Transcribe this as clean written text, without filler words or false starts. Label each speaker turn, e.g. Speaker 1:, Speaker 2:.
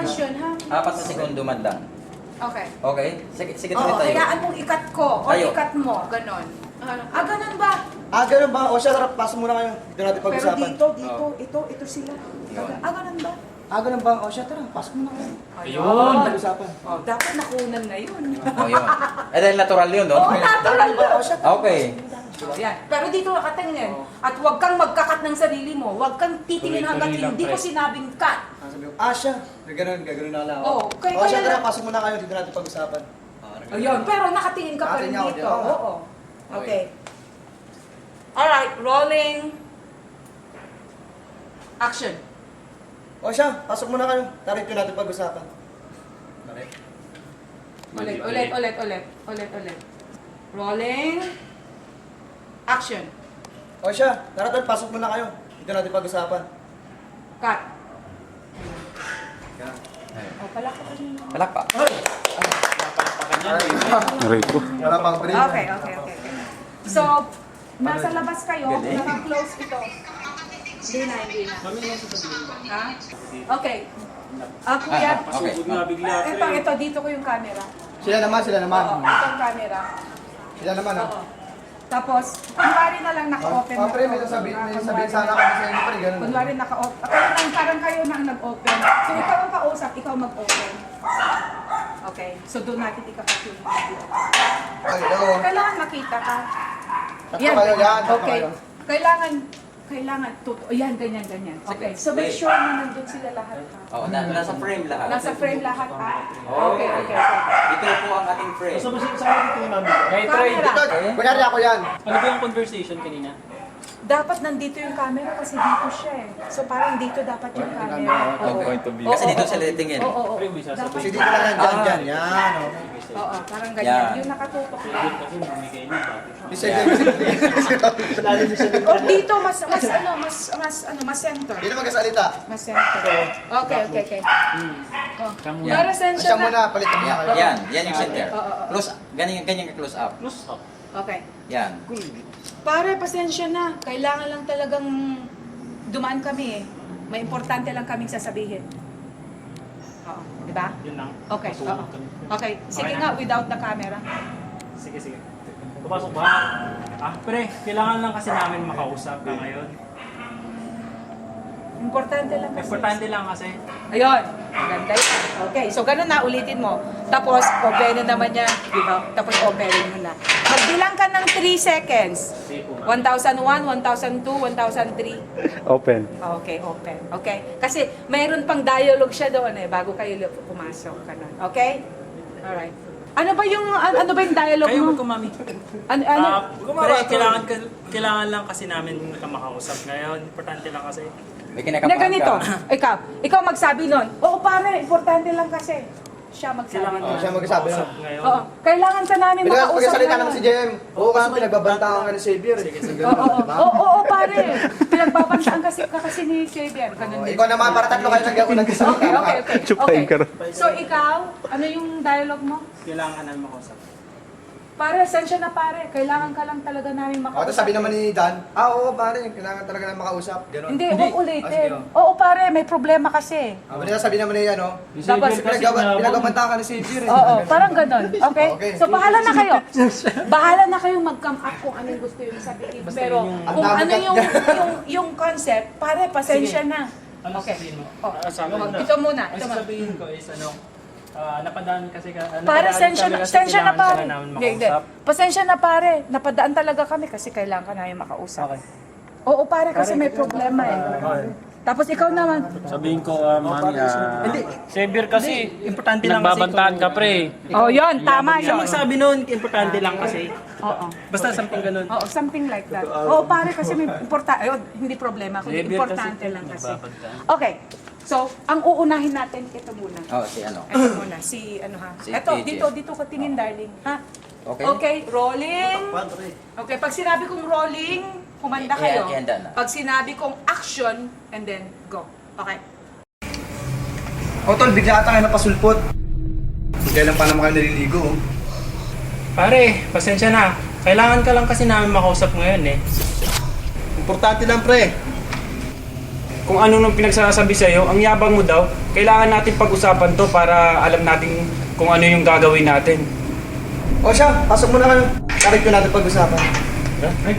Speaker 1: question, ha?
Speaker 2: 4 na segundo man lang.
Speaker 1: Okay.
Speaker 2: Okay? Sige
Speaker 1: Oo,
Speaker 2: tuloy tayo.
Speaker 1: hayaan mong ikat ko o
Speaker 2: Tayo.
Speaker 1: ikat mo, ganon. Ganon ba?
Speaker 3: Ganun ba? O siya, tara, pasok muna kayo. Dito natin
Speaker 1: Pero
Speaker 3: pag-usapan.
Speaker 1: ito sila.
Speaker 2: Yun.
Speaker 1: Ganon ba?
Speaker 3: Ganun ba? O siya, tara, pasok muna kayo.
Speaker 1: Ayun.
Speaker 3: Pag-usapan.
Speaker 1: Oh, dapat nakunan na yun.
Speaker 2: Oh, yun. Dahil natural yun, no?
Speaker 1: Oo, natural ba?
Speaker 3: O siya,
Speaker 2: Okay.
Speaker 1: Yan. Pero dito nakatingin. At huwag kang magkakat ng sarili mo. Huwag kang titingin hanggang hindi ko sinabing cut.
Speaker 3: sabi ko, siya. Gano'n na lang ako.
Speaker 1: Oo, kaya-
Speaker 3: O siya,
Speaker 1: kaya-
Speaker 3: tara, pasok muna kayo. Dito natin pag-usapan.
Speaker 1: Ayun. Pero nakatingin ka pa rin
Speaker 3: Nakatingin ako
Speaker 1: dito.
Speaker 3: dito.
Speaker 1: Oo. Okay. Alright, rolling. Action.
Speaker 3: O siya, pasok muna kayo. Tara, dito natin pag-usapan.
Speaker 1: Ulit. Rolling. Action.
Speaker 3: O siya, tara, pasok muna kayo. Dito natin pag-usapan.
Speaker 1: Cut. Oh, palakpak ka nyo.
Speaker 2: Palakpak.
Speaker 4: Aray ko.
Speaker 3: Wala pang break.
Speaker 1: Okay. So, nasa labas kayo, naka-close ito. Hindi na. Ha? Okay. Kuya,
Speaker 2: Okay.
Speaker 1: ito, dito ko yung camera.
Speaker 3: Sila naman.
Speaker 1: Oo, ito ang camera.
Speaker 3: Sila naman, ha?
Speaker 1: Oo. Tapos, kunwari na lang naka-open na.
Speaker 3: Pre, may sasabihin sana kami sa inyo, pre, ganun.
Speaker 1: Kunwari naka-open. Parang kayo na ang nag-open. So, ikaw ang kausap, ikaw mag-open. Okay. So, doon natin ikapat yung video.
Speaker 3: Ay, oo.
Speaker 1: Kailangan makita ka.
Speaker 3: Tatlo kayo, yan. Tatlo
Speaker 1: Okay.
Speaker 3: kayo.
Speaker 1: Kailangan, yan, ganyan. Okay. So, make sure na nandun sila lahat. Ha?
Speaker 2: Oh, nasa frame lahat.
Speaker 1: Nasa frame lahat, ha?
Speaker 2: Oh.
Speaker 1: Okay.
Speaker 2: Ito po ang ating frame.
Speaker 5: Hey, Troy,
Speaker 1: Camera.
Speaker 3: Dito, kunyari ako yan.
Speaker 5: ano ba yung conversation kanina?
Speaker 1: Dapat nandito yung camera kasi dito siya eh. So, parang dito dapat yung camera. Oo.
Speaker 4: Point of view.
Speaker 2: Kasi dito sila titingin.
Speaker 1: Oo.
Speaker 5: Pre, may
Speaker 1: Dapat
Speaker 5: sasabihin.
Speaker 3: Kasi dito lang yan, dyan. Yan, o.
Speaker 1: Oo, parang ganyan.
Speaker 2: Yan.
Speaker 1: Yung nakatutok lang.
Speaker 5: Kasi bumigay niyo pa.
Speaker 3: Isa dyan.
Speaker 1: O dito mas center.
Speaker 3: Dito magkasalita.
Speaker 1: Mas center. Okay. Oh.
Speaker 5: Kamuya.
Speaker 1: Para sensya
Speaker 3: Siya
Speaker 1: na.
Speaker 3: muna, palitan mo na kayo.
Speaker 2: Yan yung center.
Speaker 1: Oo.
Speaker 2: Close, ganyan ka close up.
Speaker 5: Plus up.
Speaker 1: Okay.
Speaker 2: Yan.
Speaker 1: Pare, pasensya na. Kailangan lang talagang dumaan kami eh. May importante lang kaming sasabihin. Oo. Di ba?
Speaker 5: Yun lang.
Speaker 1: Okay.
Speaker 5: Masunog
Speaker 1: Oo.
Speaker 5: kami.
Speaker 1: Okay. Sige
Speaker 5: Okay
Speaker 1: nga,
Speaker 5: na.
Speaker 1: without the camera.
Speaker 5: Sige. Papasok ba? Pre, kailangan lang kasi namin makausap ka ngayon.
Speaker 1: Importante lang kasi.
Speaker 5: Importante lang kasi.
Speaker 1: Ayun. Maganda yan. Okay. So, ganun na. Ulitin mo. Tapos, open na naman yan. Diba? Tapos, open mo na. Magbilang ka ng 3 seconds.
Speaker 5: Sige po.
Speaker 1: 1,001, 1,002, 1,003.
Speaker 4: Open.
Speaker 1: Okay, open. Okay? Kasi mayroon pang dialogue siya doon eh, bago kayo pumasok. Ganun. Okay? Alright. Ano ba yung dialogue
Speaker 5: Kayo
Speaker 1: mo?
Speaker 5: magkumami.
Speaker 1: Ano?
Speaker 5: Pre, kailangan lang kasi namin makausap ngayon. Importante lang kasi.
Speaker 2: May
Speaker 1: Na
Speaker 2: kinakabahan
Speaker 1: ganito.
Speaker 2: ka.
Speaker 1: Ikaw magsabi nun. Oo, pare, importante lang kasi. Siya magsabi
Speaker 5: Kailangan
Speaker 1: nun.
Speaker 3: siya magsabi
Speaker 5: makausap
Speaker 3: nun.
Speaker 5: ngayon.
Speaker 1: Oo. Kailangan ka namin makausap
Speaker 3: Pagkasalita naman si
Speaker 1: ngayon.
Speaker 3: JM. Oo, kasi pinagbabantaan ka ni Xavier.
Speaker 1: Oo, pare. Pinagbabantaan kasi ni Xavier. Ganun din.
Speaker 3: Ikaw naman, para tatlo kayo nagkasalita.
Speaker 1: Okay.
Speaker 4: Chupain ka rin.
Speaker 1: So, ikaw, ano yung dialogue mo?
Speaker 5: Kailangan namin makausap.
Speaker 1: Pare, sensya na pare. Kailangan ka lang talaga namin
Speaker 3: O,
Speaker 1: makausap.
Speaker 3: tapos sabi naman ni Dan, oo pare, kailangan talaga na makausap. Ganon.
Speaker 1: Hindi, huwag
Speaker 3: Ah,
Speaker 1: ulitin.
Speaker 3: sige,
Speaker 1: Oo, pare, may problema kasi.
Speaker 3: Sabi naman ni ano,
Speaker 1: Dapat,
Speaker 3: pinagbabantaan ka ni Xavier.
Speaker 1: oo, parang ganon. Okay?
Speaker 3: Okay.
Speaker 1: So, bahala na kayo. Bahala na kayo mag-come up kung anong gusto yung sabihin. Pero,
Speaker 3: Ang
Speaker 1: kung
Speaker 3: dami
Speaker 1: ano
Speaker 3: ka-
Speaker 1: yung concept, pare, pasensya na.
Speaker 5: Ano
Speaker 1: Okay.
Speaker 5: sabihin mo?
Speaker 1: Oh,
Speaker 5: Sabi mo na.
Speaker 1: ito muna.
Speaker 5: Ang
Speaker 1: Ito muna.
Speaker 5: sasabihin ko is napadaan kasi ka.
Speaker 1: Pare, sensya na pare. Hindi.
Speaker 5: Makausap.
Speaker 1: Pasensya na pare. Napadaan talaga kami kasi kailangan ka namin makausap.
Speaker 5: Okay.
Speaker 1: Oo, pare, kasi may problema eh. Tapos ikaw naman.
Speaker 6: Sabihin ko, mami, Xavier kasi,
Speaker 5: Importante lang kasi.
Speaker 6: nagbabantaan ka, pre.
Speaker 1: Oh, yun, tama
Speaker 5: Siya
Speaker 1: yun.
Speaker 5: magsabi nun, importante lang kasi.
Speaker 1: Oo.
Speaker 5: Basta something ganun.
Speaker 1: Oo, something like that. Oo, pare, kasi may importante. Ayun, hindi problema, kundi
Speaker 6: Xavier
Speaker 1: importante
Speaker 6: kasi
Speaker 1: lang kasi.
Speaker 6: nagbabantaan.
Speaker 1: Okay. So, ang uunahin natin, ito muna.
Speaker 2: Oh, si ano.
Speaker 1: Ito muna, si ano ha.
Speaker 2: Si
Speaker 1: Ito,
Speaker 2: KJ.
Speaker 1: dito ka tingin, darling. Ha?
Speaker 2: Okay?
Speaker 1: Okay, rolling. Okay, pag sinabi kong rolling, kumanda kayo.
Speaker 2: ihanda na.
Speaker 1: Pag sinabi kong action, and then go. Okay.
Speaker 3: O tol, bigla ata kayo napasulpot. Kailan pa naman kayo naliligo. oh.
Speaker 5: Pare, pasensya na. Kailangan ka lang kasi namin makausap ngayon eh.
Speaker 3: Importante lang pre.
Speaker 4: kung ano nung pinagsasabi sa'yo, ang yabang mo daw, kailangan natin pag-usapan to para alam natin kung ano yung gagawin natin.
Speaker 3: O siya, pasok mo na kayo. Karito natin pag-usapan.
Speaker 4: Ay,